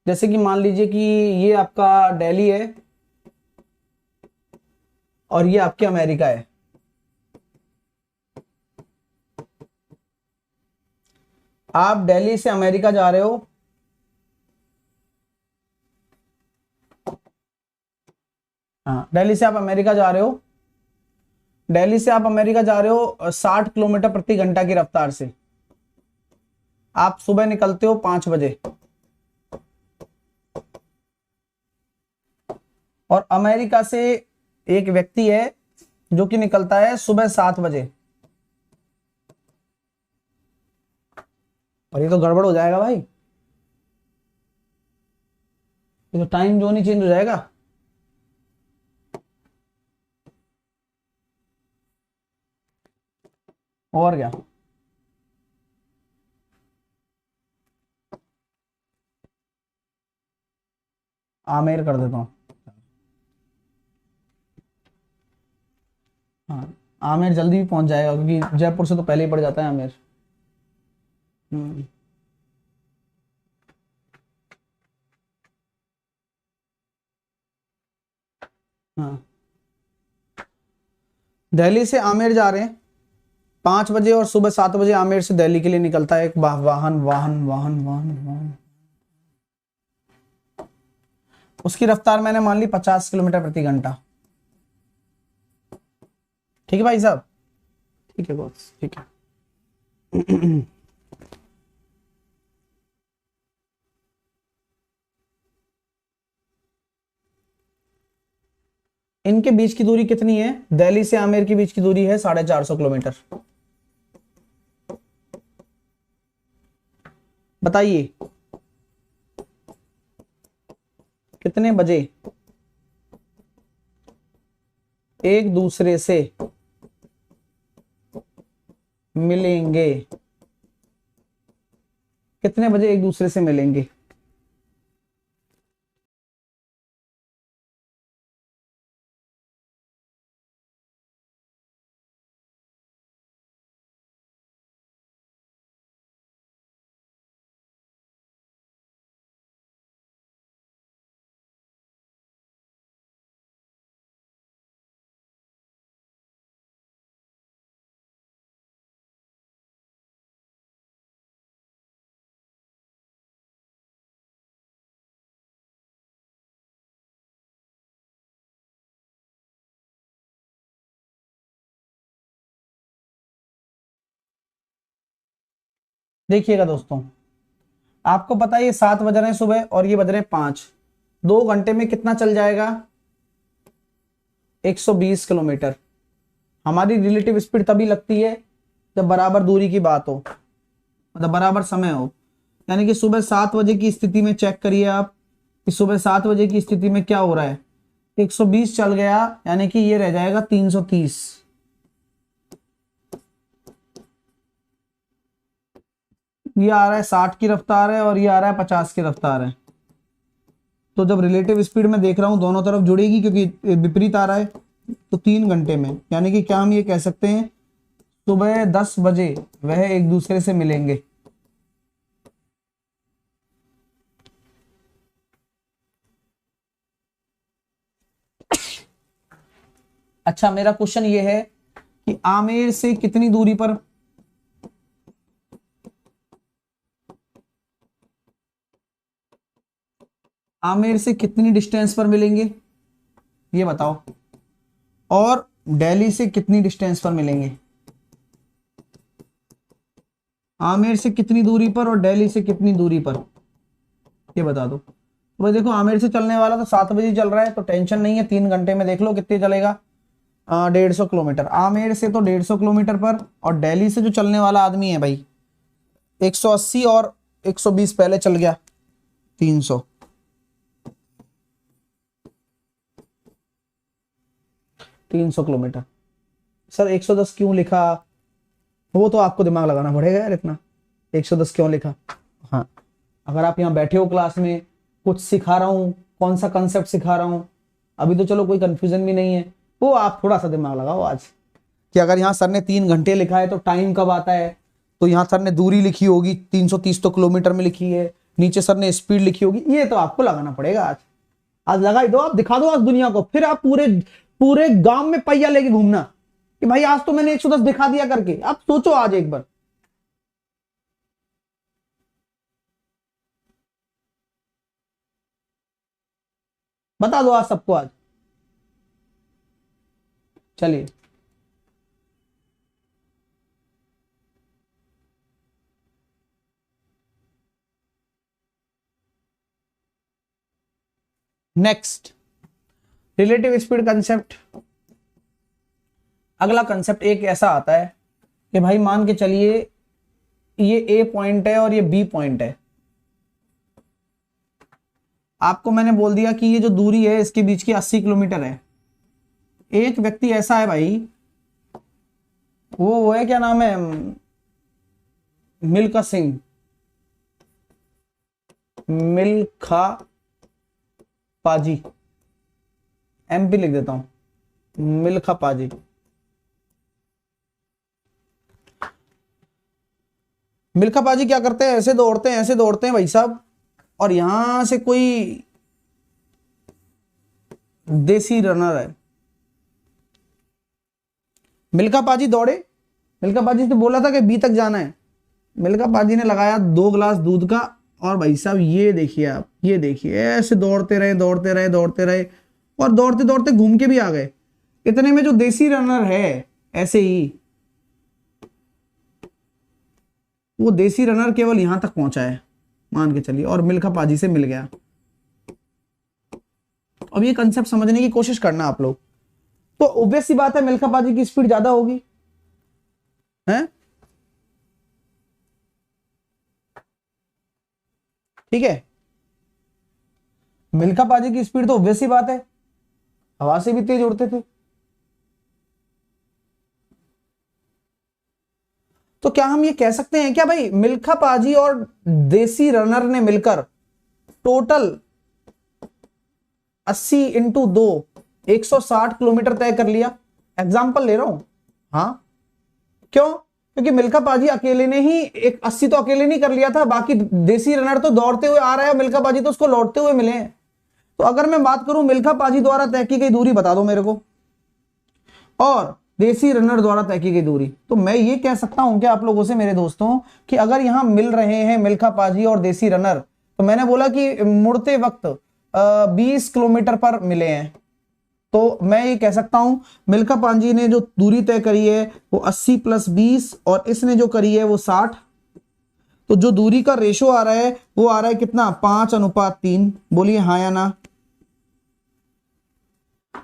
जैसे कि मान लीजिए कि ये आपका दिल्ली है और ये आपके अमेरिका है। आप दिल्ली से अमेरिका जा रहे हो, हाँ दिल्ली से आप अमेरिका जा रहे हो, दिल्ली से आप अमेरिका जा रहे हो 60 किलोमीटर प्रति घंटा की रफ्तार से। आप सुबह निकलते हो 5 बजे और अमेरिका से एक व्यक्ति है जो कि निकलता है सुबह 7 बजे। और ये तो गड़बड़ हो जाएगा भाई, ये तो टाइम जोन ही चेंज हो जाएगा। और क्या, आमेर कर देता हूं। हाँ, आमेर जल्दी भी पहुंच जाएगा क्योंकि जयपुर से तो पहले ही पड़ जाता है आमेर। हम्म, हाँ, दिल्ली से आमेर जा रहे हैं 5 बजे और सुबह 7 बजे आमेर से दिल्ली के लिए निकलता है एक वाहन वाहन वाहन वाहन वाहन। उसकी रफ्तार मैंने मान ली 50 किलोमीटर प्रति घंटा। ठीक है भाई साहब, ठीक है बॉस, ठीक है। इनके बीच की दूरी कितनी है, दिल्ली से आमेर के बीच की दूरी है 450 किलोमीटर। बताइए कितने बजे एक दूसरे से मिलेंगे, कितने बजे एक दूसरे से मिलेंगे। देखिएगा दोस्तों, आपको पता है ये 7 बज रहे हैं सुबह और ये बज रहे हैं 5, 2 घंटे में कितना चल जाएगा? 120 किलोमीटर। हमारी रिलेटिव स्पीड तभी लगती है जब बराबर दूरी की बात हो, मतलब बराबर समय हो। यानी कि सुबह 7 बजे की स्थिति में चेक करिए आप कि सुबह 7 बजे की स्थिति में क्या हो रहा है। 120 चल गया, यानी कि ये रह जाएगा 330। ये आ रहा है 60 की रफ्तार है और ये आ रहा है 50 की रफ्तार है। तो जब रिलेटिव स्पीड में देख रहा हूं दोनों तरफ जुड़ेगी, क्योंकि विपरीत आ रहा है, तो 3 घंटे में, यानी कि क्या हम ये कह सकते हैं सुबह 10 बजे वह एक दूसरे से मिलेंगे। अच्छा, मेरा क्वेश्चन ये है कि आमेर से कितनी दूरी पर, आमेर से कितनी डिस्टेंस पर मिलेंगे ये बताओ, और दिल्ली से कितनी डिस्टेंस पर मिलेंगे? आमेर से कितनी दूरी पर और दिल्ली से कितनी दूरी पर, ये बता दो। तो भाई देखो, आमेर से चलने वाला तो 7 बजे चल रहा है, तो टेंशन नहीं है, 3 घंटे में देख लो कितने चलेगा। 150 किलोमीटर आमेर से, तो 150 किलोमीटर पर। और दिल्ली से जो चलने वाला आदमी है भाई 180, और 120 पहले चल गया, 300। 300 किलोमीटर। सर 110 क्यों लिखा? वो तो आपको दिमाग लगाना पड़ेगा यार, इतना 110 क्यों लिखा। हाँ, अगर आप यहाँ बैठे हो क्लास में, कुछ सिखा रहा हूँ, कौन सा कंसेप्ट सिखा रहा हूँ, अभी तो चलो कोई कंफ्यूजन भी नहीं है, वो आप थोड़ा सा दिमाग लगाओ आज, कि अगर यहाँ सर ने 3 घंटे लिखा है तो टाइम कब आता है। तो यहाँ सर ने दूरी लिखी होगी 330 तो किलोमीटर में लिखी है, नीचे सर ने स्पीड लिखी होगी, ये तो आपको लगाना पड़ेगा आज। आज लगा ही दो, आप दिखा दो आज दुनिया को, फिर आप पूरे पूरे गांव में पहिया लेके घूमना कि भाई आज तो मैंने 110 दिखा दिया करके। आप सोचो आज एक बार। बता दो आज सबको आज। चलिए, नेक्स्ट रिलेटिव स्पीड कंसेप्ट। अगला कंसेप्ट एक ऐसा आता है कि भाई मान के चलिए ये ए पॉइंट है और ये बी पॉइंट है। आपको मैंने बोल दिया कि ये जो दूरी है इसके बीच की 80 किलोमीटर है। एक व्यक्ति ऐसा है भाई, वो है, क्या नाम है, मिल्खा सिंह, मिल्खा पाजी, एमपी लिख देता हूं, मिल्खा पाजी। मिल्खा पाजी क्या करते हैं, ऐसे दौड़ते हैं, ऐसे दौड़ते हैं भाई साहब, और यहां से कोई देसी रनर है, मिल्खा पाजी दौड़े, मिल्खा पाजी से बोला था कि बी तक जाना है, मिल्खा पाजी ने लगाया 2 गिलास दूध का, और भाई साहब ये देखिए आप, ये देखिए ऐसे दौड़ते रहे, दौड़ते रहे, दौड़ते रहे, और दौड़ते दौड़ते घूम के भी आ गए। इतने में जो देसी रनर है, ऐसे ही वो देसी रनर केवल यहां तक पहुंचा है, मान के चलिए, और मिल्खा पाजी से मिल गया। अब ये कंसेप्ट समझने की कोशिश करना आप लोग। तो ऑब्वियस सी बात है मिल्खा पाजी की स्पीड ज्यादा होगी, है ठीक है। मिल्खा पाजी की स्पीड तो ऑब्वियस सी बात है, हवा से भी तेज उड़ते थे। तो क्या हम ये कह सकते हैं क्या भाई मिल्खा पाजी और देसी रनर ने मिलकर टोटल 80 इंटू 2 160 किलोमीटर तय कर लिया? एग्जाम्पल ले रहा हूं। हाँ, क्यों? क्योंकि मिल्खा पाजी अकेले ने ही एक 80 तो अकेले नहीं कर लिया था, बाकी देसी रनर तो दौड़ते हुए आ रहा है, मिल्खा पाजी तो उसको लौटते हुए मिले हैं। तो अगर मैं बात करूं मिल्खा पाजी द्वारा तय की गई दूरी बता दो मेरे को, और देसी रनर द्वारा तय की गई दूरी, तो मैं ये कह सकता हूं क्या आप लोगों से मेरे दोस्तों कि अगर यहां मिल रहे हैं मिल्खा पाजी और देसी रनर, तो मैंने बोला कि मुड़ते वक्त 20 किलोमीटर पर मिले हैं, तो मैं ये कह सकता हूं मिल्खा पाजी ने जो दूरी तय करी है वो 80 + 20, और इसने जो करी है वो 60। तो जो दूरी का रेशो आ रहा है वो आ रहा है कितना, 5:3। बोलिए हाँ या ना।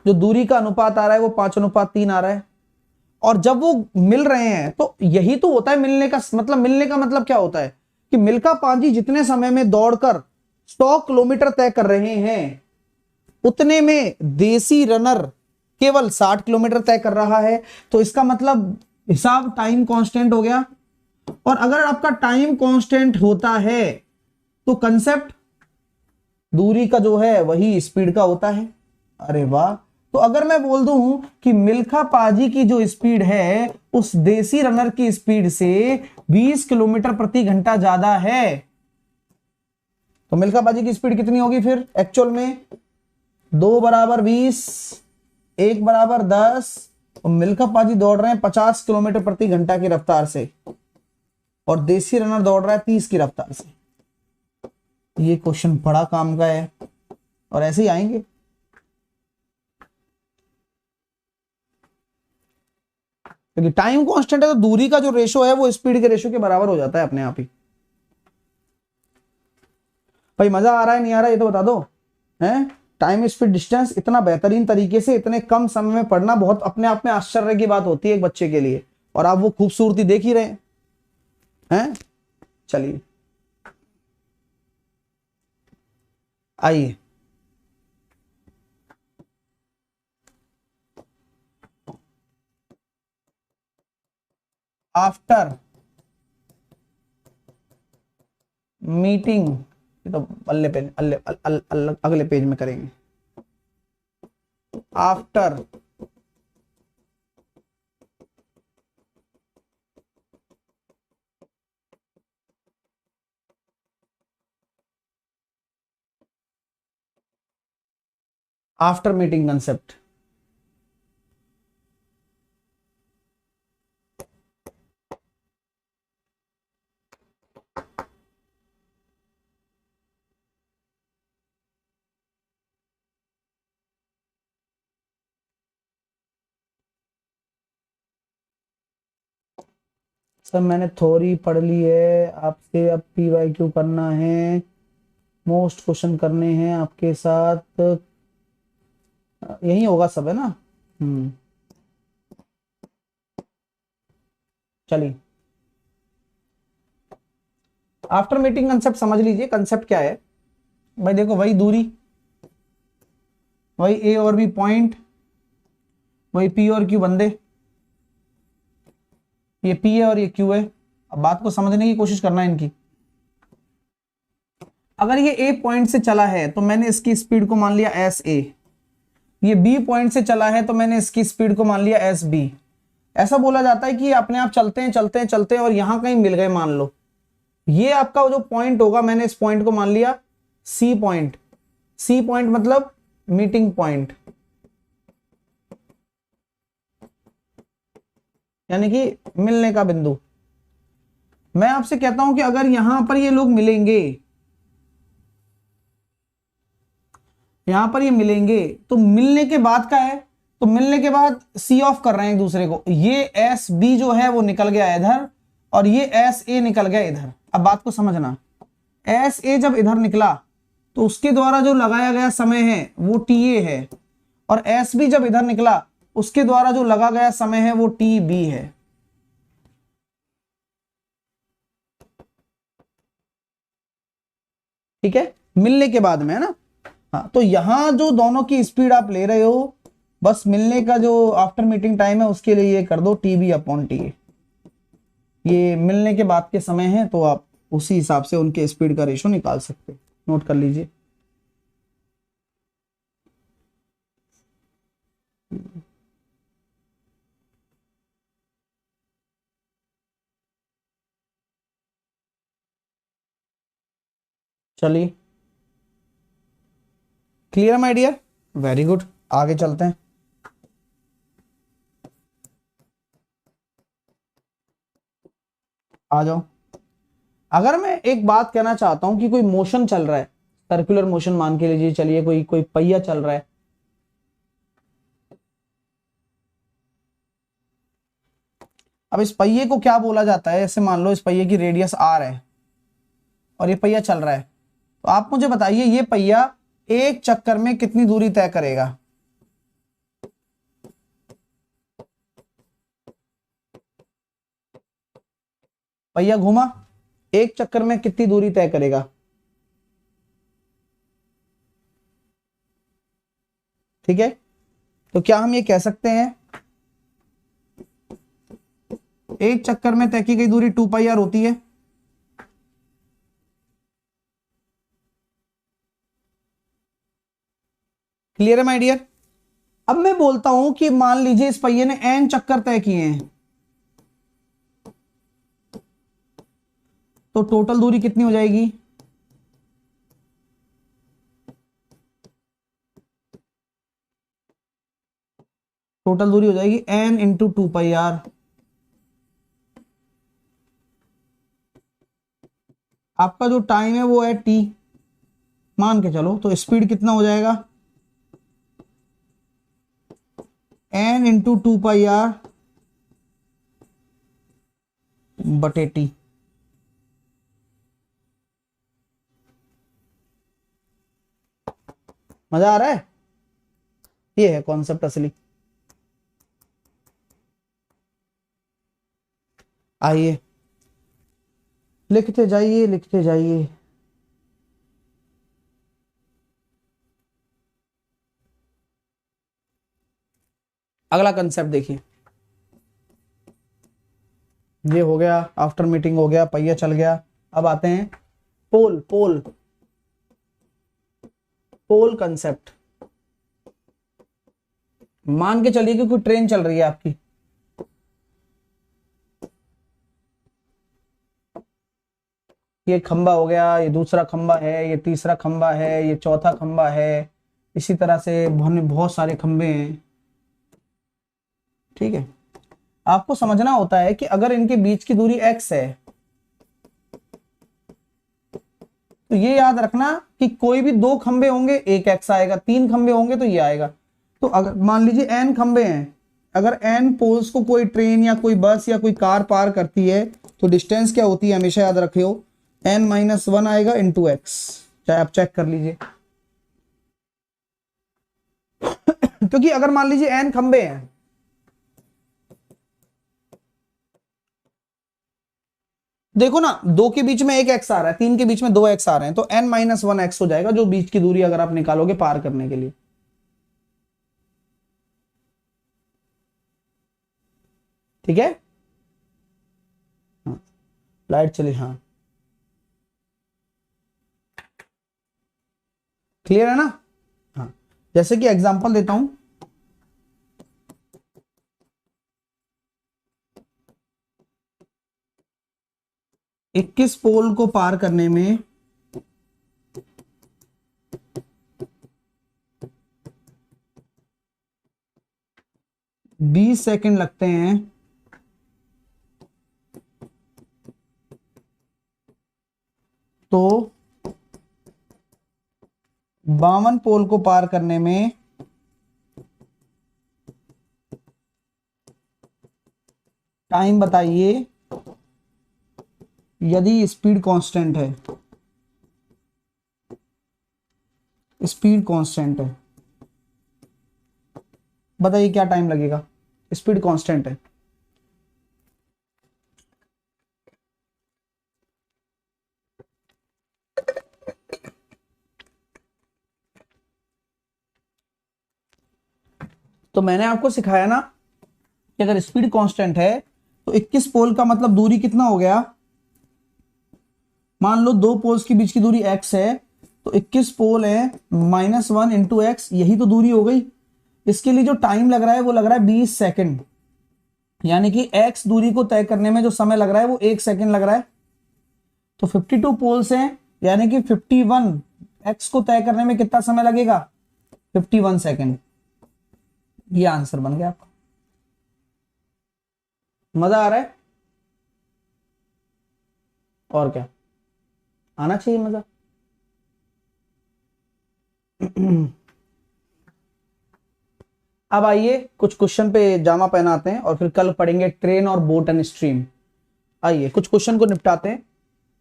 जो दूरी का अनुपात आ रहा है वो 5:3 आ रहा है। और जब वो मिल रहे हैं तो यही तो होता है मिलने का मतलब। मिलने का मतलब क्या होता है कि मिल्खा पाजी जितने समय में दौड़कर 100 किलोमीटर तय कर रहे हैं, उतने में देसी रनर केवल 60 किलोमीटर तय कर रहा है। तो इसका मतलब हिसाब टाइम कांस्टेंट हो गया। और अगर आपका टाइम कांस्टेंट होता है तो कंसेप्ट दूरी का जो है वही स्पीड का होता है। अरे वाह। तो अगर मैं बोल दूं कि मिल्खा पाजी की जो स्पीड है उस देसी रनर की स्पीड से 20 किलोमीटर प्रति घंटा ज्यादा है, तो मिल्खा पाजी की स्पीड कितनी होगी फिर एक्चुअल में? 2 = 20, 1 = 10। और मिल्खा पाजी दौड़ रहे हैं 50 किलोमीटर प्रति घंटा की रफ्तार से और देसी रनर दौड़ रहा है 30 की रफ्तार से। ये क्वेश्चन बड़ा काम का है और ऐसे ही आएंगे। क्योंकि टाइम कांस्टेंट है तो दूरी का जो रेशो है वो स्पीड के रेशो के बराबर हो जाता है अपने आप ही। भाई मजा आ रहा है नहीं आ रहा ये तो बता दो। हैं? टाइम स्पीड डिस्टेंस इतना बेहतरीन तरीके से इतने कम समय में पढ़ना बहुत अपने आप में आश्चर्य की बात होती है एक बच्चे के लिए, और आप वो खूबसूरती देख ही रहे हैं। चलिए आइए, आफ्टर मीटिंग, ये तो अगले पेज अगले पेज में करेंगे। After after meeting concept. Sir मैंने थ्योरी पढ़ ली है, आपसे अब PYQ करना है, मोस्ट क्वेश्चन करने हैं आपके साथ। यही होगा सब है ना? चलिए आफ्टर मीटिंग कंसेप्ट समझ लीजिए। कंसेप्ट क्या है भाई, देखो वही दूरी, वही A और B पॉइंट, वही P और Q बंदे, ये P है और ये Q है। अब बात को समझने की कोशिश करना है इनकी। अगर ये A पॉइंट से चला है तो मैंने इसकी स्पीड को मान लिया SA। ये B पॉइंट से चला है तो मैंने इसकी स्पीड को मान लिया SB। ऐसा बोला जाता है कि अपने आप चलते हैं चलते हैं चलते हैं और यहां कहीं मिल गए मान लो। ये आपका जो पॉइंट होगा, मैंने इस पॉइंट को मान लिया C पॉइंट। C पॉइंट मतलब मीटिंग पॉइंट, यानी कि मिलने का बिंदु। मैं आपसे कहता हूं कि अगर यहां पर ये लोग मिलेंगे, यहां पर ये मिलेंगे, तो मिलने के बाद का है, तो मिलने के बाद सी ऑफ कर रहे हैं एक दूसरे को। ये एस बी जो है वो निकल गया इधर और ये एस ए निकल गया इधर। अब बात को समझना, एस ए जब इधर निकला तो उसके द्वारा जो लगाया गया समय है वो टी ए है, और एस बी जब इधर निकला उसके द्वारा जो लगा गया समय है वो टी बी है। ठीक है, मिलने के बाद में है ना। हाँ, तो यहां जो दोनों की स्पीड आप ले रहे हो, बस मिलने का जो आफ्टर मीटिंग टाइम है उसके लिए ये कर दो TB/TA। ये मिलने के बाद के समय है तो आप उसी हिसाब से उनके स्पीड का रेशो निकाल सकते हैं। नोट कर लीजिए। चलिए, clear my dear? Very good, आगे चलते हैं। आ जाओ। अगर मैं एक बात कहना चाहता हूं कि कोई मोशन चल रहा है, सर्कुलर मोशन मान के लीजिए, चलिए कोई कोई पहिया चल रहा है। अब इस पहिए को क्या बोला जाता है? ऐसे मान लो इस पहिए की रेडियस R है, और ये पहिया चल रहा है, तो आप मुझे बताइए ये पहिया एक चक्कर में कितनी दूरी तय करेगा। पहिया घूमा, एक चक्कर में कितनी दूरी तय करेगा? ठीक है, तो क्या हम ये कह सकते हैं एक चक्कर में तय की गई दूरी 2πr होती है? क्लियर है माय डियर? अब मैं बोलता हूं कि मान लीजिए इस पहिए ने n चक्कर तय किए हैं, तो टोटल दूरी कितनी हो जाएगी? टोटल दूरी हो जाएगी n इंटू 2πr। आपका जो टाइम है वो है t, मान के चलो, तो स्पीड कितना हो जाएगा? n इंटू 2πr बटे t। मजा आ रहा है? ये है कॉन्सेप्ट असली। आइए लिखते जाइए, लिखते जाइए। अगला कंसेप्ट देखिए, ये हो गया, आफ्टर मीटिंग हो गया, पहिया चल गया। अब आते हैं पोल। पोल पोल कंसेप्ट। मान के चलिए कि कोई ट्रेन चल रही है आपकी, ये खंबा हो गया, ये दूसरा खंबा है, ये तीसरा खंबा है, ये चौथा खंबा है, इसी तरह से बहुत सारे खंबे हैं। ठीक है, आपको समझना होता है कि अगर इनके बीच की दूरी x है, तो ये याद रखना कि कोई भी दो खंबे होंगे एक x आएगा, तीन खंबे होंगे तो ये आएगा। तो अगर मान लीजिए n खंबे हैं, अगर n पोल्स को कोई ट्रेन या कोई बस या कोई कार पार करती है, तो डिस्टेंस क्या होती है हमेशा याद रखियो, n-1 आएगा इंटू x। चाहे आप चेक कर लीजिए क्योंकि अगर मान लीजिए n खंबे हैं, देखो ना, दो के बीच में एक x आ रहा है, तीन के बीच में दो x आ रहे हैं, तो n-1 x हो जाएगा, जो बीच की दूरी अगर आप निकालोगे पार करने के लिए। ठीक है, हाँ, लाइट चली, हाँ क्लियर है ना? हाँ, जैसे कि एग्जांपल देता हूं, इक्कीस पोल को पार करने में 20 सेकंड लगते हैं, तो 52 पोल को पार करने में टाइम बताइए यदि स्पीड कांस्टेंट है। स्पीड कांस्टेंट है, बताइए क्या टाइम लगेगा? स्पीड कांस्टेंट है। तो मैंने आपको सिखाया ना कि अगर स्पीड कांस्टेंट है तो 21 पोल का मतलब दूरी कितना हो गया? मान लो दो पोल्स के बीच की दूरी x है, तो 21 पोल है -1 इंटू एक्स, यही तो दूरी हो गई। इसके लिए जो टाइम लग रहा है वो लग रहा है 20 सेकंड, यानी कि x दूरी को तय करने में जो समय लग रहा है वो 1 सेकंड लग रहा है। तो 52 पोल्स हैं, यानी कि 51 x को तय करने में कितना समय लगेगा? 51 सेकंड। ये आंसर बन गया आपका। मजा आ रहा है? और क्या, आना चाहिए मजा। अब आइए कुछ क्वेश्चन पे जामा पहनाते हैं और फिर कल पढ़ेंगे ट्रेन और बोट एंड स्ट्रीम। आइए कुछ क्वेश्चन को निपटाते हैं।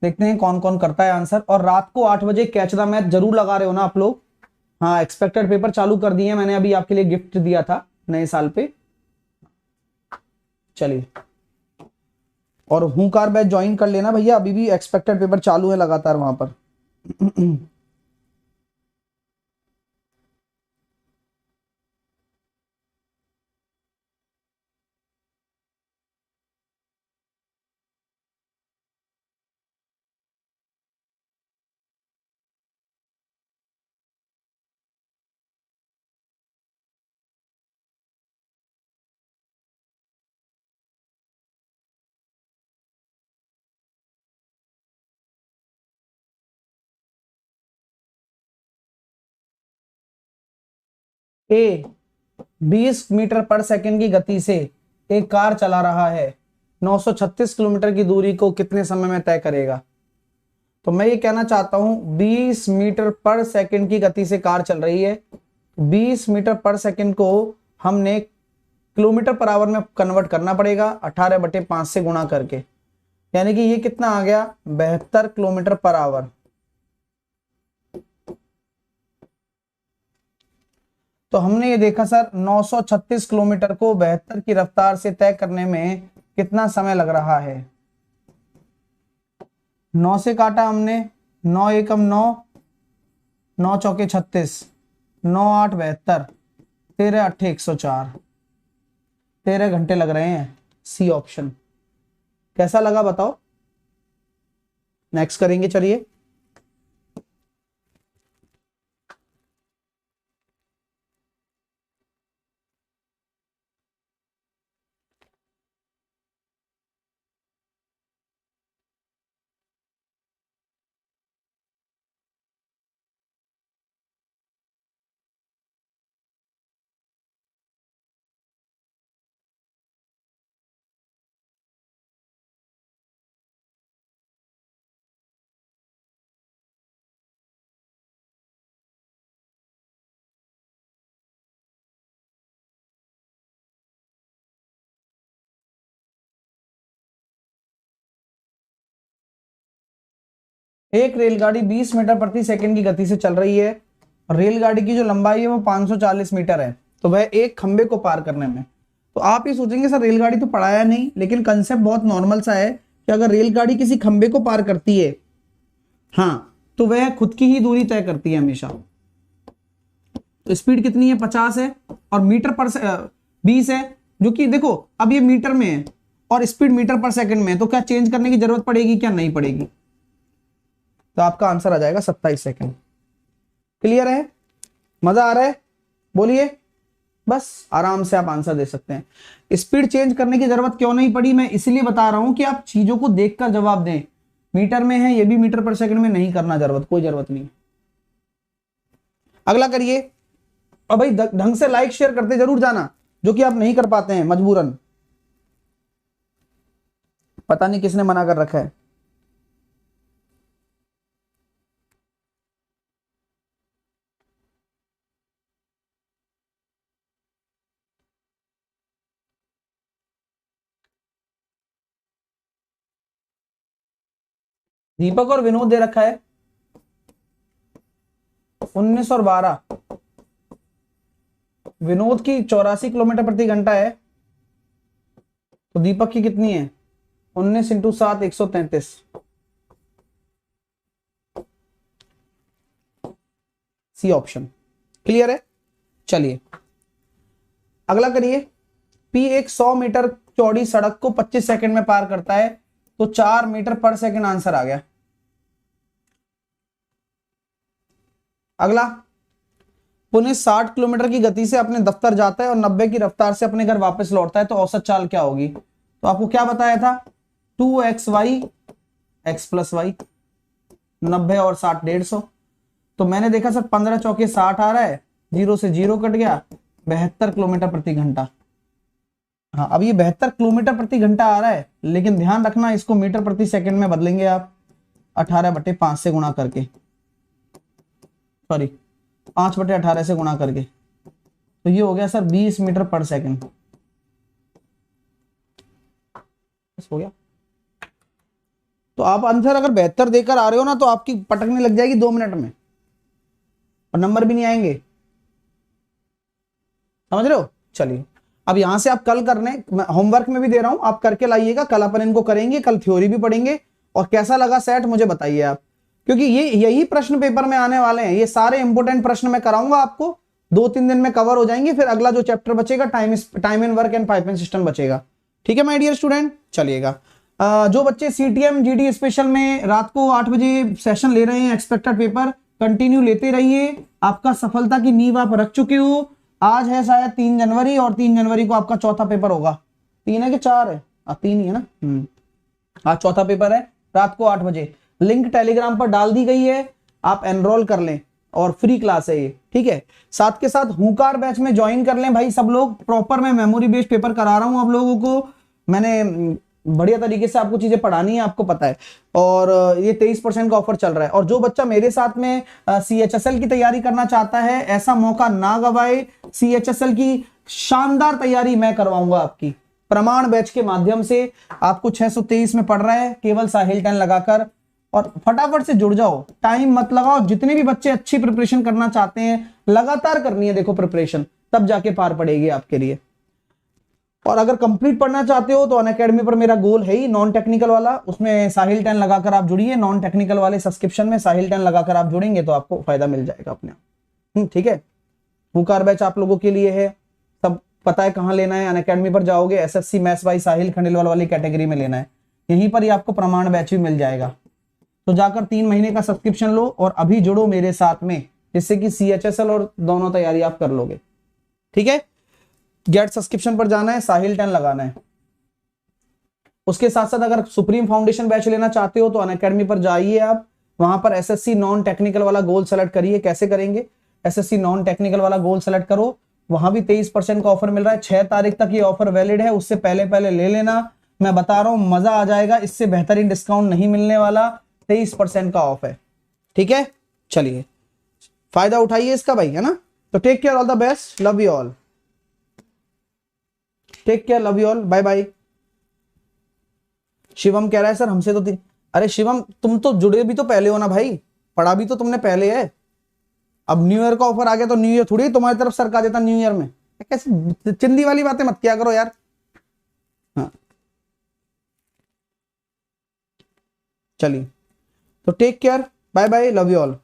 देखते हैं कौन कौन करता है आंसर। और रात को 8 बजे कैच द मैच जरूर लगा रहे हो ना आप लोग। हाँ, एक्सपेक्टेड पेपर चालू कर दिए मैंने, अभी आपके लिए गिफ्ट दिया था नए साल पे। चलिए, और हुंकार बैच ज्वाइन कर लेना भैया, अभी भी एक्सपेक्टेड पेपर चालू है लगातार वहां पर। ए 20 मीटर पर सेकंड की गति से एक कार चला रहा है, 936 किलोमीटर की दूरी को कितने समय में तय करेगा। तो मैं ये कहना चाहता हूं 20 मीटर पर सेकंड की गति से कार चल रही है, 20 मीटर पर सेकंड को हमने किलोमीटर पर आवर में कन्वर्ट करना पड़ेगा 18/5 से गुणा करके, यानी कि ये कितना आ गया 72 किलोमीटर पर आवर। तो हमने ये देखा सर 936 किलोमीटर को 72 की रफ्तार से तय करने में कितना समय लग रहा है। 9 से काटा हमने, 9 एकम 9, 9 चौके 36, 9 8 72, 13 8 104, 13 घंटे लग रहे हैं। C option. कैसा लगा बताओ। नेक्स्ट करेंगे, चलिए। एक रेलगाड़ी 20 मीटर प्रति सेकंड की गति से चल रही है, रेलगाड़ी की जो लंबाई है वो 540 मीटर है, तो वह एक खंबे को पार करने में। तो आप ये सोचेंगे सर रेलगाड़ी तो पढ़ाया नहीं, लेकिन कंसेप्ट बहुत नॉर्मल सा है कि अगर रेलगाड़ी किसी खंबे को पार करती है, हाँ, तो वह खुद की ही दूरी तय करती है हमेशा। तो स्पीड कितनी है 50 है, और मीटर पर 20 है, जो कि देखो अब ये मीटर में है और स्पीड मीटर पर सेकंड में है, तो क्या चेंज करने की जरूरत पड़ेगी, क्या नहीं पड़ेगी। तो आपका आंसर आ जाएगा 27 सेकंड। क्लियर है, मजा आ रहा है, बोलिए। बस आराम से आप आंसर दे सकते हैं। स्पीड चेंज करने की जरूरत क्यों नहीं पड़ी, मैं इसलिए बता रहा हूं कि आप चीजों को देखकर जवाब दें। मीटर में है, ये भी मीटर पर सेकंड में नहीं करना जरूरत, कोई जरूरत नहीं। अगला करिए। और भाई ढंग से लाइक शेयर करते जरूर जाना, जो कि आप नहीं कर पाते हैं मजबूरन, पता नहीं किसने मना कर रखा है। दीपक और विनोद दे रखा है 19 और 12। विनोद की 84 किलोमीटर प्रति घंटा है, तो दीपक की कितनी है 19 इंटू 7 133। C option. क्लियर है, चलिए अगला करिए। पी एक 100 मीटर चौड़ी सड़क को 25 सेकंड में पार करता है, तो 4 मीटर पर सेकंड आंसर आ गया। अगला, पुणे 60 किलोमीटर की गति से अपने दफ्तर जाता है और 90 की रफ्तार से अपने घर वापस लौटता है, तो औसत चाल क्या होगी। तो आपको क्या बताया था 2xy x + y, 90 और 60 150। तो मैंने देखा सर 15 चौके 60 आ रहा है, 0 से 0 कट गया, 72 किलोमीटर प्रति घंटा। हाँ, अब ये 72 किलोमीटर प्रति घंटा आ रहा है, लेकिन ध्यान रखना इसको मीटर प्रति सेकंड में बदलेंगे आप 18/5 से गुणा करके, सॉरी 5/18 से गुणा करके, तो ये हो गया सर 20 मीटर पर सेकंड। बस हो गया। तो आप आंसर अगर बेहतर देकर आ रहे हो ना तो आपकी पटकने लग जाएगी 2 मिनट में और नंबर भी नहीं आएंगे, समझ रहे हो। चलिए अब यहां से आप कल करने, मैं होमवर्क में भी दे रहा हूं, आप करके लाइएगा, कल अपन इनको करेंगे, कल थ्योरी भी पढ़ेंगे। और कैसा लगा सेट मुझे बताइए आप, क्योंकि ये यही प्रश्न पेपर में आने वाले हैं, ये सारे इंपोर्टेंट प्रश्न मैं कराऊंगा आपको, 2-3 दिन में कवर हो जाएंगे। फिर अगला जो चैप्टर बचेगा time in work and piping system बचेगा। ठीक है माय डियर स्टूडेंट। चलिएगा जो बच्चे सीटीएम जीडी स्पेशल में रात को 8 बजे सेशन ले रहे हैं एक्सपेक्टेड पेपर, कंटिन्यू लेते रहिए, आपका सफलता की नींव आप रख चुके हो। आज है शायद 3 जनवरी और 3 जनवरी को आपका चौथा पेपर होगा। 3 है कि 4 है? 3 ही है ना। आज चौथा पेपर है रात को 8 बजे। लिंक टेलीग्राम पर डाल दी गई है, आप एनरोल कर लें और फ्री क्लास है ये। ठीक है, साथ के साथ हुंकार बैच में ज्वाइन कर लें भाई सब लोग। प्रॉपर मैं मेमोरी बेस्ड पेपर करा रहा हूं आप लोगों को, मैंने बढ़िया तरीके से आपको चीजें पढ़ानी है, आपको पता है। और ये 23% का ऑफर चल रहा है। और जो बच्चा मेरे साथ में CHSL की तैयारी करना चाहता है, ऐसा मौका ना गवाए। CHSL की शानदार तैयारी मैं करवाऊंगा आपकी प्रमाण बैच के माध्यम से। आपको 623 में पढ़ रहा है केवल साहिल 10 लगाकर, और फटाफट से जुड़ जाओ, टाइम मत लगाओ। जितने भी बच्चे अच्छी प्रिपरेशन करना चाहते हैं, लगातार करनी है देखो प्रिपरेशन, तब जाके पार पड़ेगी आपके लिए। और अगर कंप्लीट पढ़ना चाहते हो तो अनअकैडमी पर मेरा गोल है ही नॉन टेक्निकल वाला, उसमें साहिल 10 लगाकर आप जुड़िए। नॉन टेक्निकल वाले सब्सक्रिप्शन में साहिल 10 लगाकर आप जुड़ेंगे तो आपको फायदा मिल जाएगा अपने। ठीक है, हुंकार बैच आप लोगों के लिए है, सब पता है कहां लेना है। अनअकैडमी पर जाओगे, SSC मैथ्स बाय साहिल खंडेलवाल वाली कैटेगरी में लेना है, यहीं पर ही आपको प्रमाण बैच भी मिल जाएगा। तो जाकर 3 महीने का सब्सक्रिप्शन लो और अभी जुड़ो मेरे साथ में, जिससे कि CHSL और दोनों तैयारी आप कर लोगे। ठीक है, गेट सब्सक्रिप्शन पर जाना है, साहिल 10 लगाना है। उसके साथ साथ अगर सुप्रीम फाउंडेशन बैच लेना चाहते हो तो अनअकैडमी पर जाइए आप, वहां पर SSC नॉन टेक्निकल वाला गोल सेलेक्ट करिए। कैसे करेंगे? SSC नॉन टेक्निकल वाला गोल सेलेक्ट करो, वहां भी 23% का ऑफर मिल रहा है। 6 तारीख तक ये ऑफर वैलिड है, उससे पहले पहले ले लेना। मैं बता रहा हूं मजा आ जाएगा, इससे बेहतरीन डिस्काउंट नहीं मिलने वाला। 23% का ऑफ है। ठीक है, चलिए फायदा उठाइए इसका भाई, है ना। तो take care, all the best, love you all, take care, love you all, bye bye. Shivam कह रहा है सर हमसे तो अरे शिवम तुम तो जुड़े भी तो पहले हो ना भाई, पढ़ा भी तो तुमने पहले है। अब न्यू ईयर का ऑफर आ गया तो न्यू ईयर थोड़ी तुम्हारी तरफ सरका देता न्यू ईयर में। कैसे चिंदी वाली बातें मत किया करो यार। हाँ चलिए, तो take care, bye bye, love you all.